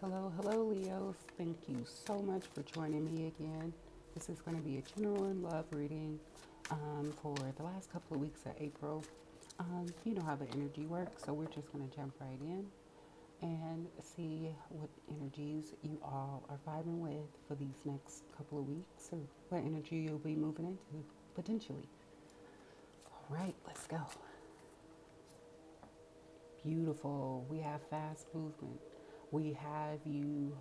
Hello, hello, Leos. Thank you so much for joining me again. This is going to be a general and love reading for the last couple of weeks of April. You know how the energy works, so we're just going to jump right in and see what energies you all are vibing with for these next couple of weeks, or what energy you'll be moving into potentially. All right, let's go. Beautiful. We have fast movement. We have you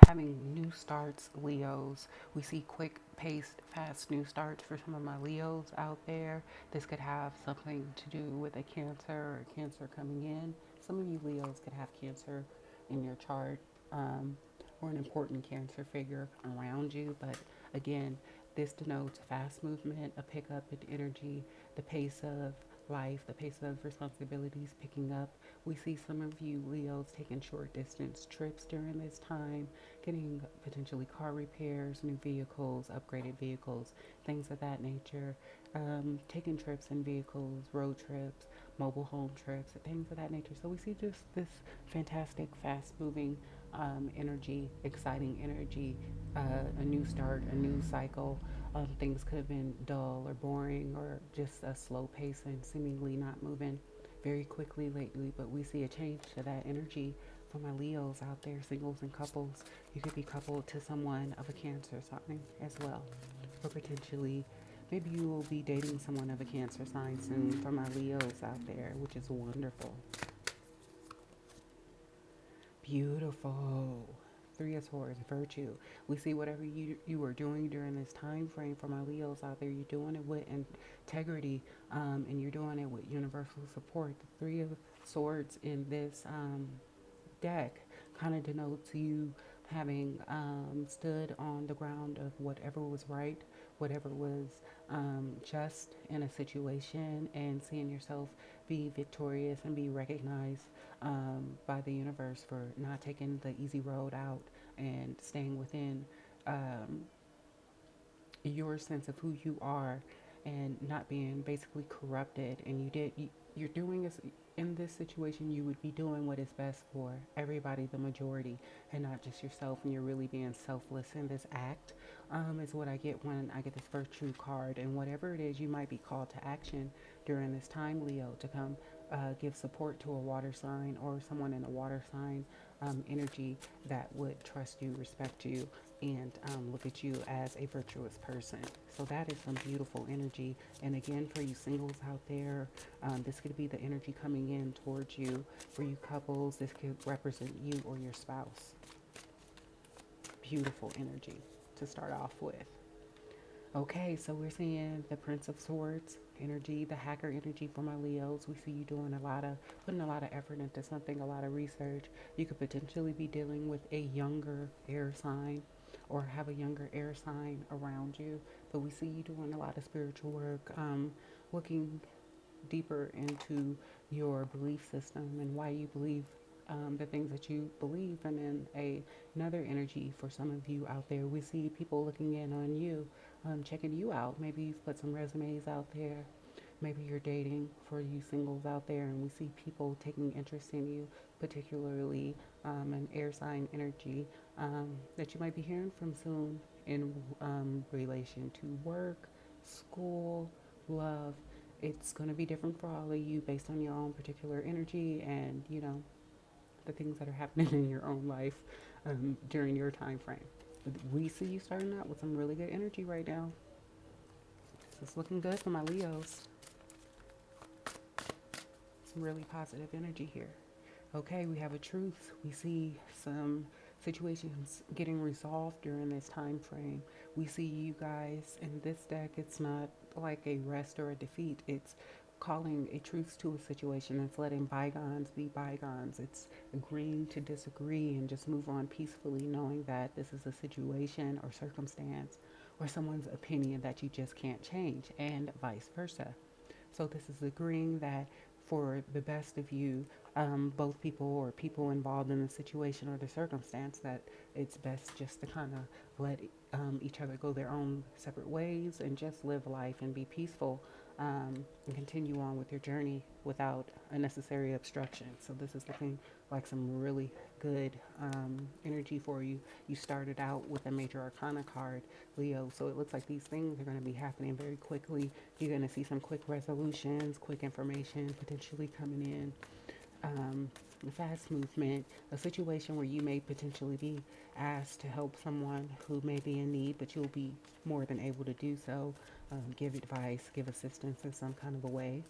having new starts, Leos. We see quick paced, fast new starts for some of my Leos out there. This could have something to do with a Cancer or a Cancer coming in. Some of you Leos could have Cancer in your chart, um, or an important Cancer figure around you. But again, this denotes fast movement, a pickup in energy, the pace of life, the pace of responsibilities picking up. We see some of you Leos taking short distance trips during this time, getting potentially car repairs, new vehicles, upgraded vehicles, things of that nature. Taking trips in vehicles, road trips, mobile home trips, things of that nature. So we see just this fantastic, fast moving energy, exciting energy, a new start, a new cycle. Things could have been dull or boring or just a slow pace and seemingly not moving very quickly lately, but we see a change to that energy for my Leos out there, singles and couples. You could be coupled to someone of a Cancer sign as well, or potentially maybe you will be dating someone of a Cancer sign soon for my Leos out there, which is wonderful. Beautiful. Three of Swords, virtue. We see whatever you are doing during this time frame for my Leos out there, you're doing it with integrity, and you're doing it with universal support. The Three of Swords in this deck kind of denotes you having stood on the ground of whatever was right, whatever was just in a situation, and seeing yourself be victorious and be recognized by the universe for not taking the easy road out and staying within um, your sense of who you are and not being basically corrupted. And you're doing this in this situation, you would be doing what is best for everybody, the majority, and not just yourself. And you're really being selfless in this act, is what I get when I get this virtue card. And whatever it is, you might be called to action during this time, Leo, to come give support to a water sign or someone in a water sign energy that would trust you, respect you, and look at you as a virtuous person. So that is some beautiful energy. And again, for you singles out there, this could be the energy coming in towards you. For you couples, this could represent you or your spouse. Beautiful energy to start off with. Okay, so we're seeing the Prince of Swords energy, the hacker energy for my Leos. We see you doing putting a lot of effort into something, a lot of research. You could potentially be dealing with a younger air sign or have a younger air sign around you. But we see you doing a lot of spiritual work, looking deeper into your belief system and why you believe the things that you believe. And then another energy for some of you out there, we see people looking in on you, checking you out. Maybe you've put some resumes out there. Maybe you're dating, for you singles out there, and we see people taking interest in you, particularly an air sign energy that you might be hearing from soon in relation to work, school, love. It's going to be different for all of you based on your own particular energy and, the things that are happening in your own life during your time frame. We see you starting out with some really good energy right now. So it's looking good for my Leos. Some really positive energy here. Okay, we have a truth. We see some situations getting resolved during this time frame. We see you guys in this deck. It's not like a rest or a defeat. It's calling a truce to a situation. It's letting bygones be bygones. It's agreeing to disagree and just move on peacefully, knowing that this is a situation or circumstance or someone's opinion that you just can't change, and vice versa. So this is agreeing that for the best of you, both people or people involved in the situation or the circumstance, that it's best just to kind of let each other go their own separate ways and just live life and be peaceful and continue on with your journey without unnecessary obstruction. So this is looking like some really good energy for you. You started out with a major arcana card, Leo, so it looks like these things are going to be happening very quickly. You're going to see some quick resolutions, quick information potentially coming in. Fast movement, a situation where you may potentially be asked to help someone who may be in need, but you'll be more than able to do so. Give advice, give assistance in some kind of a way,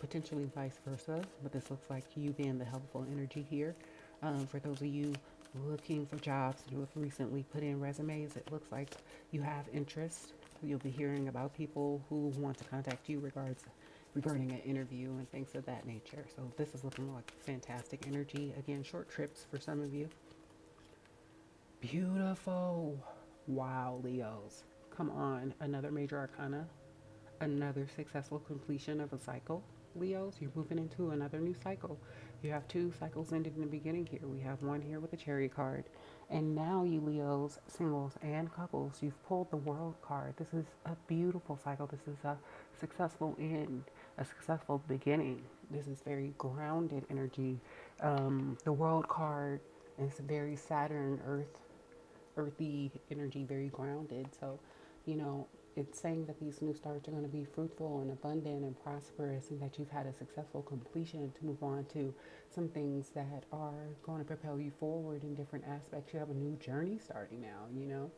potentially vice versa. But this looks like you being the helpful energy here. For those of you looking for jobs who have recently put in resumes, it looks like you have interest. You'll be hearing about people who want to contact you regarding an interview and things of that nature. So this is looking like fantastic energy. Again, short trips for some of you. Beautiful. Wow, Leos. Come on. Another major arcana. Another successful completion of a cycle. Leos, you're moving into another new cycle. You have two cycles ended in the beginning here. We have one here with the Chariot card. And now, you Leos, singles and couples, you've pulled the World card. This is a beautiful cycle. This is a successful end, a successful beginning. This is very grounded energy. The World card is very Saturn, earthy energy, very grounded. So, you know, it's saying that these new starts are going to be fruitful and abundant and prosperous, and that you've had a successful completion to move on to some things that are going to propel you forward in different aspects. You have a new journey starting now, you know.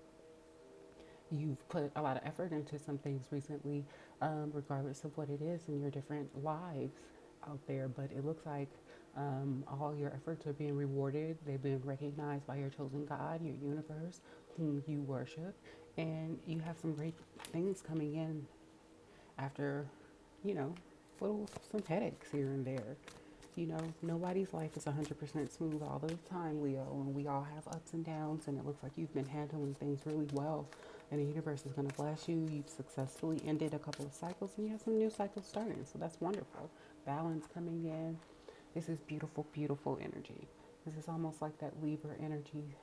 You've put a lot of effort into some things recently, regardless of what it is in your different lives out there. But it looks like all your efforts are being rewarded. They've been recognized by your chosen God, your universe, whom you worship. And you have some great things coming in after, you know, some headaches here and there. You know, nobody's life is 100% smooth all the time, Leo, and we all have ups and downs, and it looks like you've been handling things really well, and the universe is going to bless you. You've successfully ended a couple of cycles, and you have some new cycles starting, so that's wonderful. Balance coming in. This is beautiful, beautiful energy. This is almost like that Libra energy.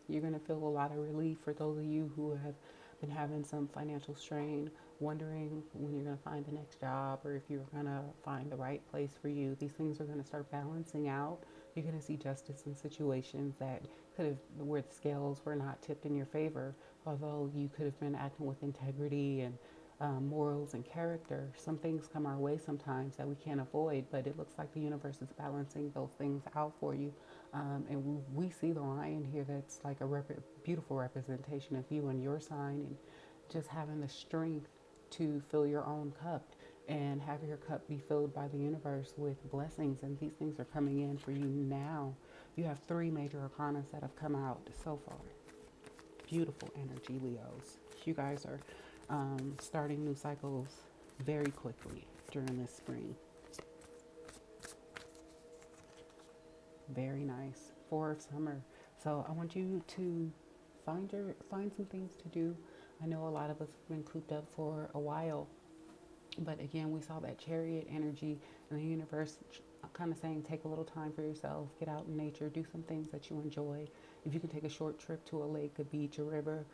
You're going to feel a lot of relief for those of you who have been having some financial strain, wondering when you're going to find the next job or if you're going to find the right place for you. These things are going to start balancing out. You're going to see justice in situations that could have, where the scales were not tipped in your favor, although you could have been acting with integrity and morals and character. Some things come our way sometimes that we can't avoid, but it looks like the universe is balancing those things out for you. And we see the lion here that's like a beautiful representation of you and your sign, and just having the strength to fill your own cup and have your cup be filled by the universe with blessings. And these things are coming in for you now. You have three major arcanas that have come out so far. Beautiful energy, Leos. You guys are starting new cycles very quickly during this spring. Very nice. For summer. So I want you to find some things to do. I know a lot of us have been cooped up for a while, but again, we saw that Chariot energy and the universe kind of saying, take a little time for yourself, get out in nature, do some things that you enjoy. If you can take a short trip to a lake, a beach, a river,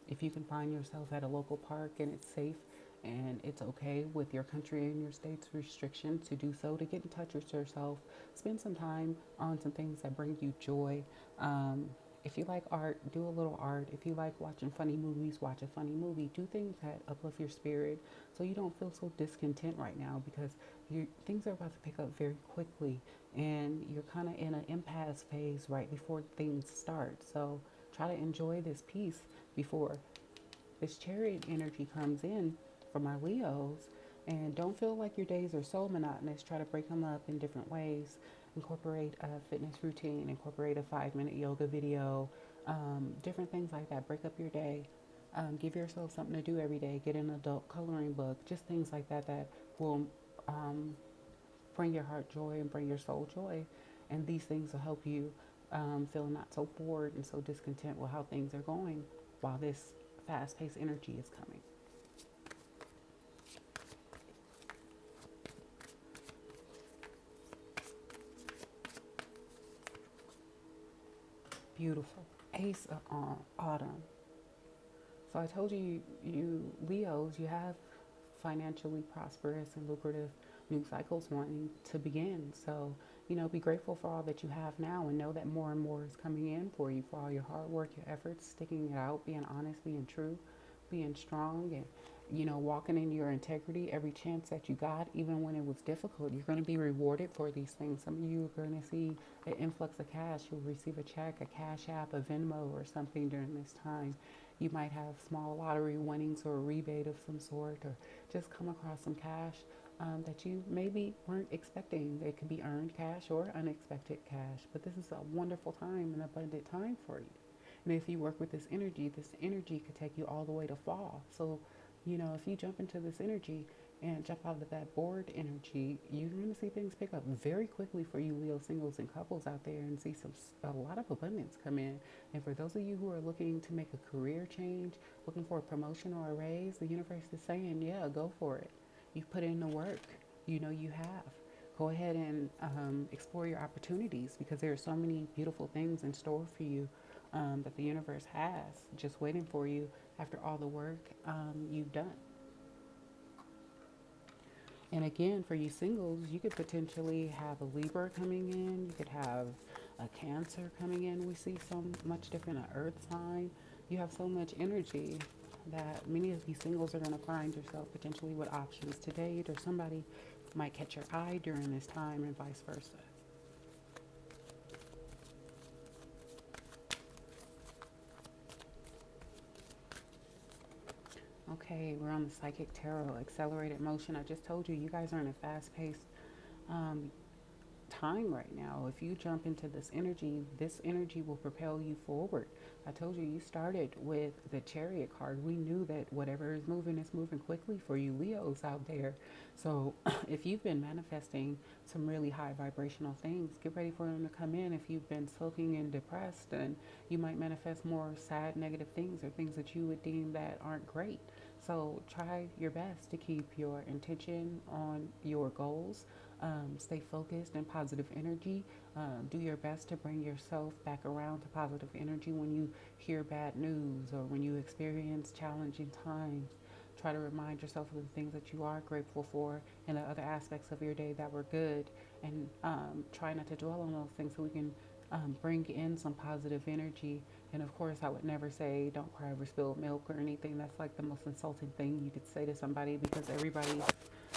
if you can find yourself at a local park and it's safe and it's okay with your country and your state's restrictions to do so, to get in touch with yourself, spend some time on some things that bring you joy. If you like art, do a little art. If you like watching funny movies, watch a funny movie. Do things that uplift your spirit so you don't feel so discontent right now, because things are about to pick up very quickly and you're kind of in an impasse phase right before things start. So try to enjoy this piece before this Chariot energy comes in for my Leos. And don't feel like your days are so monotonous. Try to break them up in different ways. Incorporate a fitness routine, incorporate a 5-minute yoga video, different things like that. Break up your day. Give yourself something to do every day. Get an adult coloring book. Just things like that that will bring your heart joy and bring your soul joy. And these things will help you feel not so bored and so discontent with how things are going while this fast-paced energy is coming. Beautiful. Ace of Autumn. So I told you, you Leos, you have financially prosperous and lucrative new cycles wanting to begin. So, be grateful for all that you have now and know that more and more is coming in for you, for all your hard work, your efforts, sticking it out, being honest, being true, being strong, and walking in your integrity every chance that you got, even when it was difficult. You're going to be rewarded for these things. Some of you are going to see an influx of cash. You'll receive a check, a cash app, a Venmo, or something during this time. You might have small lottery winnings or a rebate of some sort, or just come across some cash that you maybe weren't expecting. It could be earned cash or unexpected cash, but this is a wonderful time, an abundant time for you. And if you work with this energy could take you all the way to fall. So, if you jump into this energy and jump out of that bored energy, you're going to see things pick up very quickly for you Leo singles and couples out there, and see a lot of abundance come in. And for those of you who are looking to make a career change, looking for a promotion or a raise, the universe is saying, yeah, go for it. You've put in the work. You have. Go ahead and explore your opportunities, because there are so many beautiful things in store for you that the universe has just waiting for you after all the work you've done. And again, for you singles, you could potentially have a Libra coming in. You could have a Cancer coming in. We see so much different, an Earth sign. You have so much energy that many of you singles are going to find yourself potentially with options to date, or somebody might catch your eye during this time, and vice versa. Okay, we're on the Psychic Tarot, accelerated motion. I just told you, you guys are in a fast-paced um, time right now. If you jump into this energy will propel you forward. I told you, you started with the Chariot card. We knew that whatever is moving quickly for you Leos out there. So if you've been manifesting some really high vibrational things, get ready for them to come in. If you've been sulking and depressed, then you might manifest more sad, negative things, or things that you would deem that aren't great. So try your best to keep your intention on your goals. Stay focused and positive energy. Do your best to bring yourself back around to positive energy when you hear bad news or when you experience challenging times. Try to remind yourself of the things that you are grateful for and the other aspects of your day that were good, and try not to dwell on those things, so we can bring in some positive energy. And of course, I would never say don't cry over spilled milk or anything. That's like the most insulting thing you could say to somebody, because everybody's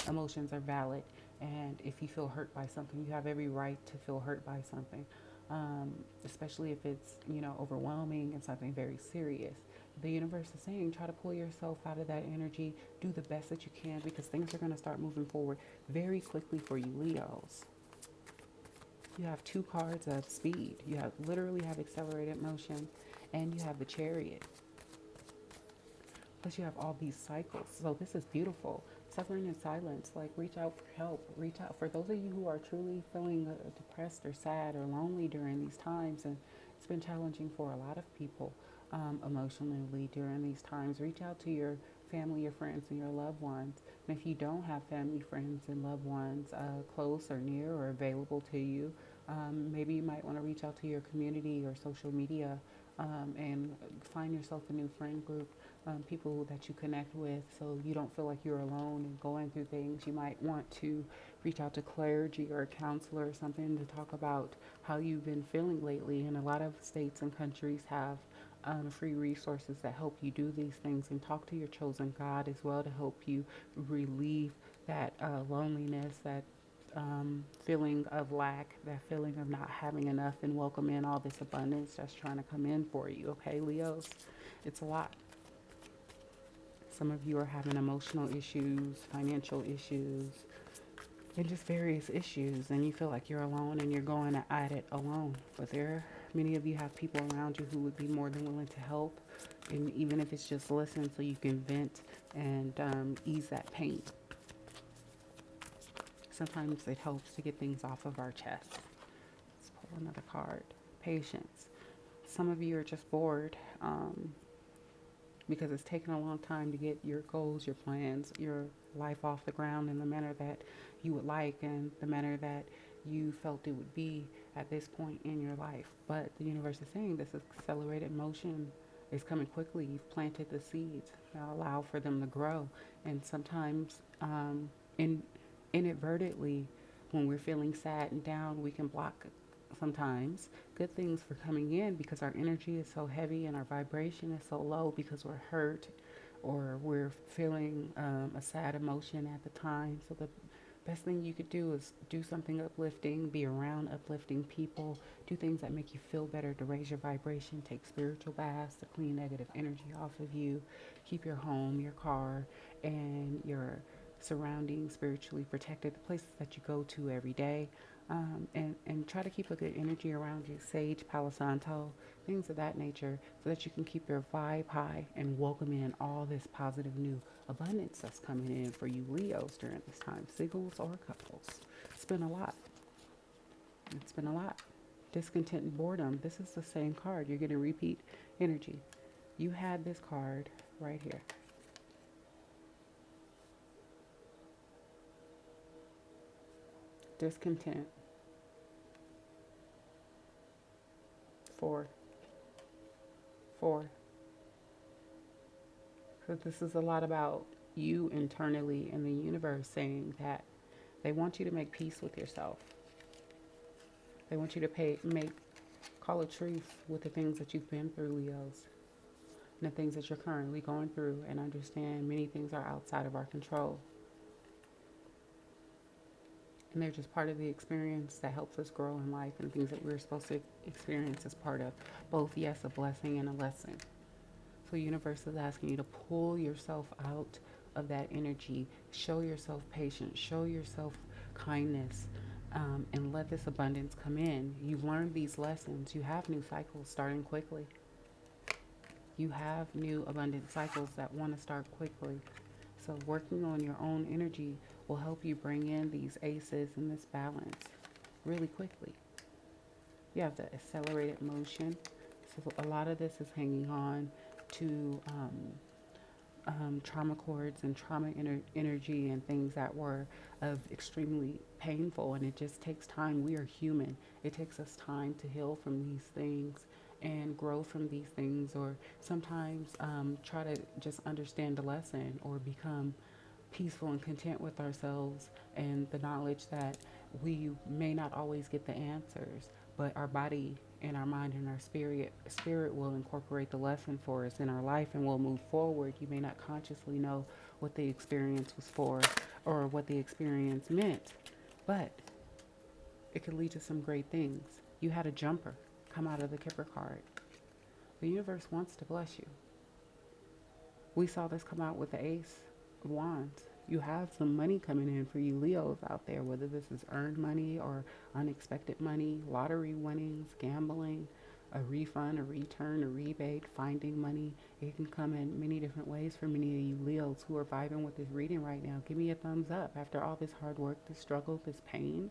emotions are valid. And if you feel hurt by something, you have every right to feel hurt by something, especially if it's, overwhelming and something very serious. The universe is saying, try to pull yourself out of that energy. Do the best that you can, because things are going to start moving forward very quickly for you Leos. You have two cards of speed. You literally have accelerated motion, and you have the Chariot. Plus you have all these cycles. So this is beautiful. Suffering in silence. Like, reach out for help. Reach out for those of you who are truly feeling depressed or sad or lonely during these times. And it's been challenging for a lot of people emotionally during these times. Reach out to your family, your friends, and your loved ones. And if you don't have family, friends, and loved ones close or near or available to you, maybe you might want to reach out to your community or social media, and find yourself a new friend group, people that you connect with, so you don't feel like you're alone and going through things. You might want to reach out to clergy or a counselor or something to talk about how you've been feeling lately. And a lot of states and countries have free resources that help you do these things, and talk to your chosen God as well to help you relieve that loneliness, that feeling of lack, that feeling of not having enough, and welcome in all this abundance that's trying to come in for you. Okay, Leos, it's a lot. Some of you are having emotional issues, financial issues, and just various issues, and you feel like you're alone and you're going at it alone. But many of you have people around you who would be more than willing to help, and even if it's just listen so you can vent and ease that pain. Sometimes it helps to get things off of our chest. Let's pull another card. Patience. Some of you are just bored because it's taken a long time to get your goals, your plans, your life off the ground in the manner that you would like, and the manner that you felt it would be at this point in your life. But the universe is saying this is accelerated motion. It's coming quickly. You've planted the seeds. Now allow for them to grow. And sometimes, in, inadvertently, when we're feeling sad and down, we can block sometimes good things for coming in because our energy is so heavy and our vibration is so low because we're hurt or we're feeling a sad emotion at the time. So the best thing you could do is do something uplifting, be around uplifting people, do things that make you feel better to raise your vibration, take spiritual baths to clean negative energy off of you, keep your home, your car, and your surroundings spiritually protected, the places that you go to every day. And try to keep a good energy around you, sage, palo santo, things of that nature, so that you can keep your vibe high and welcome in all this positive new abundance that's coming in for you Leos during this time, singles or couples. It's been a lot. It's been a lot. Discontent and boredom. This is the same card. You're getting repeat energy. You had this card right here. Discontent. 4. 4. So this is a lot about you internally and the universe saying that they want you to make peace with yourself. They want you to call a truce with the things that you've been through, Leos, and the things that you're currently going through, and understand many things are outside of our control. And they're just part of the experience that helps us grow in life, and things that we're supposed to experience as part of both, yes, a blessing and a lesson. So the universe is asking you to pull yourself out of that energy, show yourself patience, show yourself kindness, and let this abundance come in. You've learned these lessons. You have new cycles starting quickly. You have new abundant cycles that want to start quickly. So working on your own energy will help you bring in these aces and this balance really quickly. You have the accelerated motion. So a lot of this is hanging on to trauma cords and trauma energy and things that were of extremely painful, and it just takes time. We are human. It takes us time to heal from these things and grow from these things, or sometimes try to just understand the lesson or become peaceful and content with ourselves and the knowledge that we may not always get the answers, but our body and our mind and our spirit will incorporate the lesson for us in our life, and we'll move forward. You may not consciously know what the experience was for or what the experience meant, but it could lead to some great things. You had a jumper come out of the Kipper card. The universe wants to bless you. We saw this come out with the Ace of Wands. You have some money coming in for you Leos out there, whether this is earned money or unexpected money, lottery winnings, gambling, a refund, a return, a rebate, finding money. It can come in many different ways for many of you Leos who are vibing with this reading right now. Give me a thumbs up. After all this hard work, this struggle, this pain,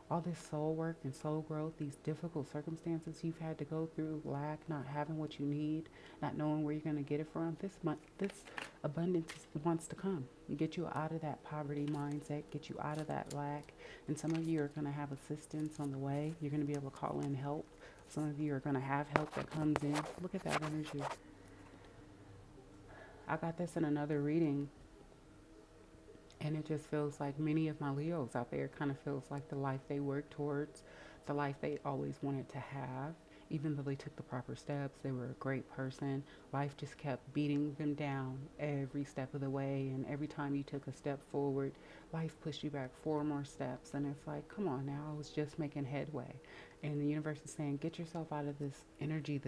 all this soul work and soul growth, these difficult circumstances you've had to go through, lack, not having what you need, not knowing where you're going to get it from, this abundance wants to come and get you out of that poverty mindset, get you out of that lack. And some of you are going to have assistance on the way. You're going to be able to call in help. Some of you are going to have help that comes in. Look at that energy. I got this in another reading, and it just feels like many of my Leos out there kind of feels like the life they worked towards, the life they always wanted to have. Even though they took the proper steps, they were a great person. Life just kept beating them down every step of the way. And every time you took a step forward, life pushed you back 4 more steps. And it's like, come on now, I was just making headway. And the universe is saying, get yourself out of this energy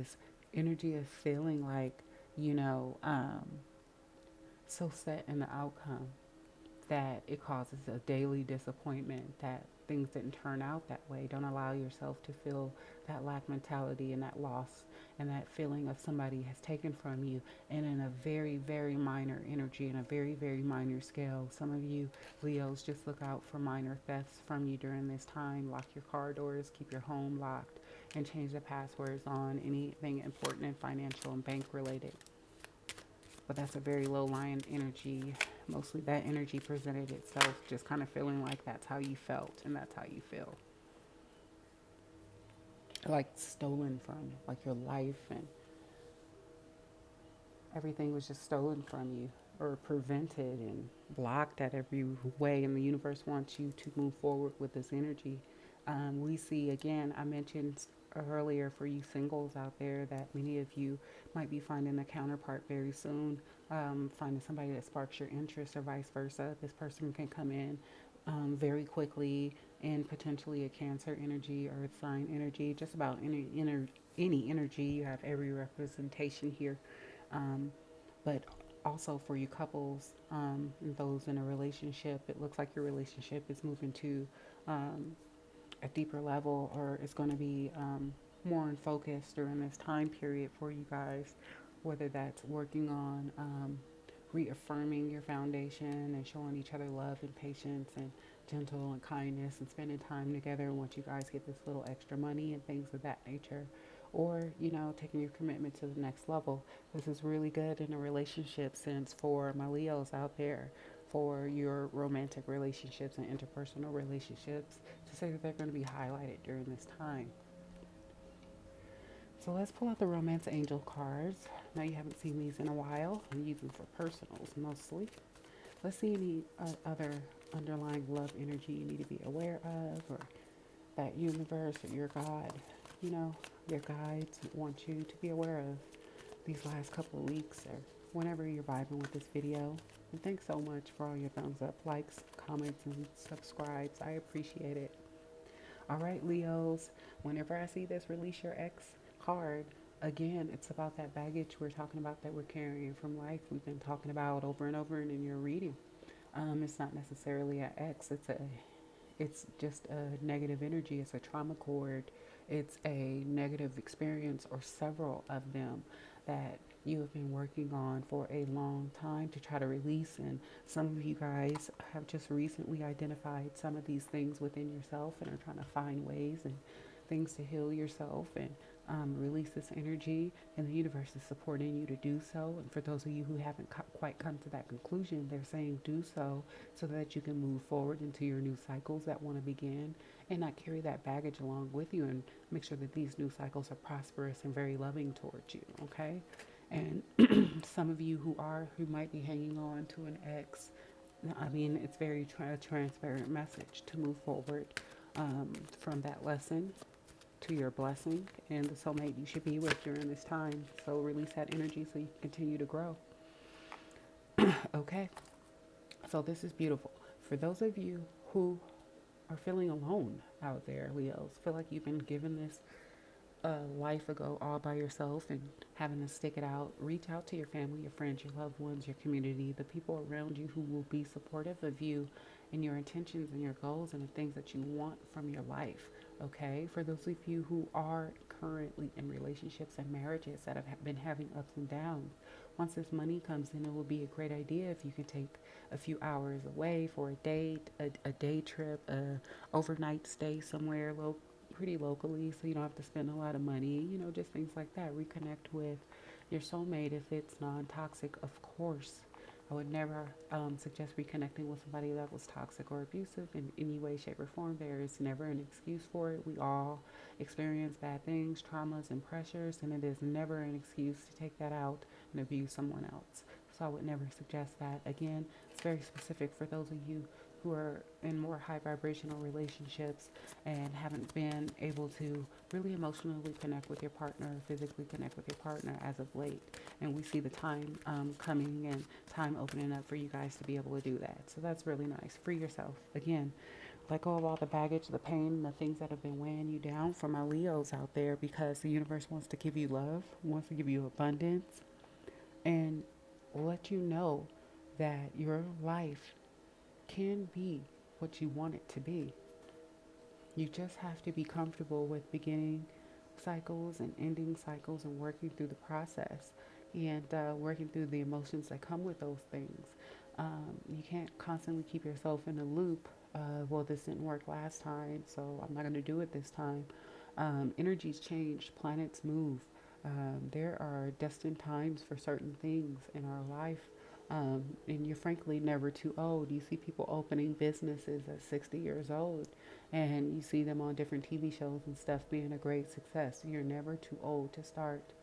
of feeling like, you know, so set in the outcome that it causes a daily disappointment that things didn't turn out that way. Don't allow yourself to feel that lack mentality and that loss and that feeling of somebody has taken from you, and in a very, very minor energy and a very, very minor scale. Some of you Leos, just look out for minor thefts from you during this time. Lock your car doors, keep your home locked, and change the passwords on anything important and financial and bank related. But that's a very low lying energy. Mostly that energy presented itself just kind of feeling like that's how you felt and that's how you feel. Like stolen from, like your life and everything was just stolen from you or prevented and blocked at every way, and the universe wants you to move forward with this energy. We see again, I mentioned earlier for you singles out there that many of you might be finding a counterpart very soon, finding somebody that sparks your interest or vice versa. This person can come in very quickly, and potentially a Cancer energy, Earth sign energy, just about any energy. You have every representation here. Um, but also for you couples, those in a relationship, it looks like your relationship is moving to um, a deeper level, or it's going to be more in focus during this time period for you guys, whether that's working on reaffirming your foundation and showing each other love and patience and gentle and kindness and spending time together once you guys get this little extra money and things of that nature, or taking your commitment to the next level. This is really good in a relationship sense for my Leos out there, for your romantic relationships and interpersonal relationships, to say that they're going to be highlighted during this time. So let's pull out the Romance Angel cards. Now you haven't seen these in a while. I use them for personals mostly. Let's see any other underlying love energy you need to be aware of, or that universe or your God, your guides want you to be aware of these last couple of weeks, or whenever you're vibing with this video. And thanks so much for all your thumbs up, likes, comments, and subscribes. I appreciate it. All right, Leos, whenever I see this release your ex card, again, it's about that baggage we're talking about that we're carrying from life. We've been talking about over and over and in your reading. It's not necessarily an ex. It's just a negative energy. It's a trauma cord. It's a negative experience, or several of them, that you have been working on for a long time to try to release. And some of you guys have just recently identified some of these things within yourself and are trying to find ways and things to heal yourself and release this energy. And the universe is supporting you to do so. And for those of you who haven't quite come to that conclusion, they're saying do so that you can move forward into your new cycles that want to begin, and not carry that baggage along with you, and make sure that these new cycles are prosperous and very loving towards you. Okay. And some of you who might be hanging on to an ex, I mean, it's very transparent message to move forward from that lesson to your blessing and the soulmate you should be with during this time. So release that energy so you can continue to grow. Okay. So this is beautiful. For those of you who are feeling alone out there, Leos, feel like you've been given this life ago all by yourself and having to stick it out, reach out to your family, your friends, your loved ones, your community, the people around you who will be supportive of you and your intentions and your goals and the things that you want from your life. Okay, for those of you who are currently in relationships and marriages that have been having ups and downs, once this money comes in, it will be a great idea if you can take a few hours away for a date, a day trip, a overnight stay somewhere pretty locally, so you don't have to spend a lot of money, just things like that. Reconnect with your soulmate if it's non-toxic, of course. I would never suggest reconnecting with somebody that was toxic or abusive in any way, shape, or form. There is never an excuse for it. We all experience bad things, traumas, and pressures, and it is never an excuse to take that out and abuse someone else. So I would never suggest that. Again, it's very specific for those of you who are in more high vibrational relationships and haven't been able to really emotionally connect with your partner, physically connect with your partner as of late. And we see the time coming and time opening up for you guys to be able to do that. So that's really nice. Free yourself. Again, let go of all the baggage, the pain, the things that have been weighing you down, for my Leos out there, because the universe wants to give you love, wants to give you abundance, and let you know that your life can be what you want it to be. You just have to be comfortable with beginning cycles and ending cycles and working through the process, and working through the emotions that come with those things. You can't constantly keep yourself in a loop. Well, this didn't work last time, so I'm not going to do it this time. Energies change, planets move. There are destined times for certain things in our life. And you're frankly never too old. You see people opening businesses at 60 years old, and you see them on different TV shows and stuff being a great success. You're never too old to start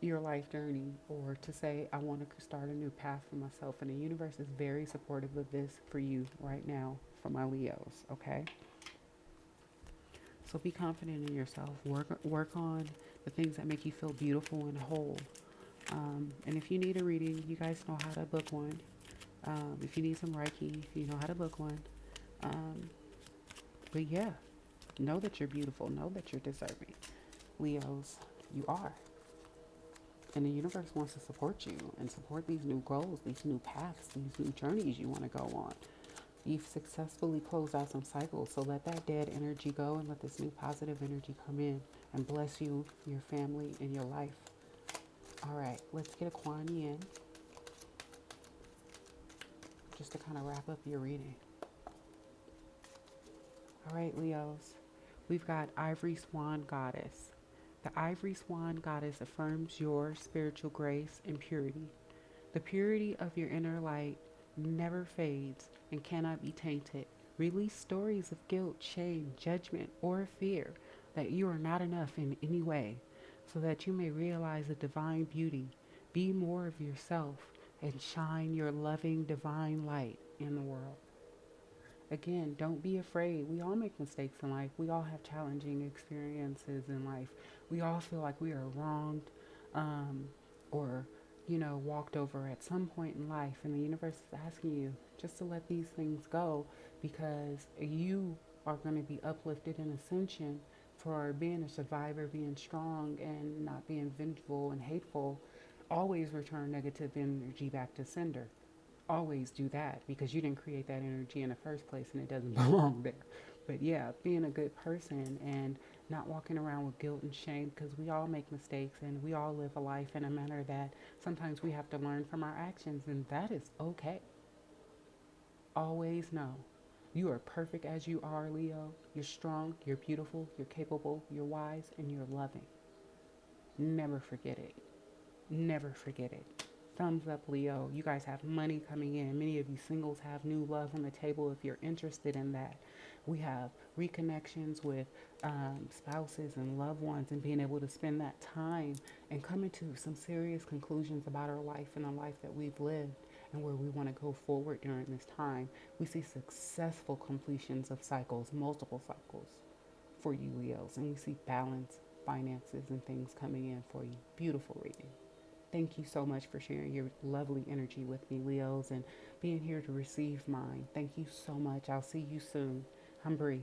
your life journey or to say, I want to start a new path for myself. And the universe is very supportive of this for you right now, for my Leos, okay? So be confident in yourself. Work on the things that make you feel beautiful and whole. And if you need a reading, you guys know how to book one. If you need some Reiki, you know how to book one. Um, but yeah, know that you're beautiful. Know that you're deserving. Leos, you are. And the universe wants to support you and support these new goals, these new paths, these new journeys you want to go on. You've successfully closed out some cycles, so let that dead energy go and let this new positive energy come in and bless you, your family, and your life. All right, let's get a Kuan Yin just to kind of wrap up your reading. All right, Leos, we've got Ivory Swan Goddess. The Ivory Swan Goddess affirms your spiritual grace and purity. The purity of your inner light never fades and cannot be tainted. Release stories of guilt, shame, judgment, or fear that you are not enough in any way, so that you may realize the divine beauty. Be more of yourself and shine your loving divine light in the world. Again, don't be afraid. We all make mistakes in life. We all have challenging experiences in life. We all feel like we are wronged, um, or, walked over at some point in life. And the universe is asking you just to let these things go, because you are going to be uplifted in ascension for being a survivor, being strong, and not being vengeful and hateful. Always return negative energy back to sender. Always do that, because you didn't create that energy in the first place and it doesn't belong there. But yeah, being a good person and not walking around with guilt and shame, because we all make mistakes and we all live a life in a manner that sometimes we have to learn from our actions, and that is okay. Always know you are perfect as you are, Leo. You're strong, you're beautiful, you're capable, you're wise, and you're loving. Never forget it. Never forget it. Thumbs up, Leo. You guys have money coming in. Many of you singles have new love on the table if you're interested in that. We have reconnections with spouses and loved ones, and being able to spend that time and coming to some serious conclusions about our life and the life that we've lived and where we want to go forward during this time. We see successful completions of cycles, multiple cycles for you, Leos, and we see balance, finances, and things coming in for you. Beautiful reading. Thank you so much for sharing your lovely energy with me, Leos, and being here to receive mine. Thank you so much. I'll see you soon. I'm Bri.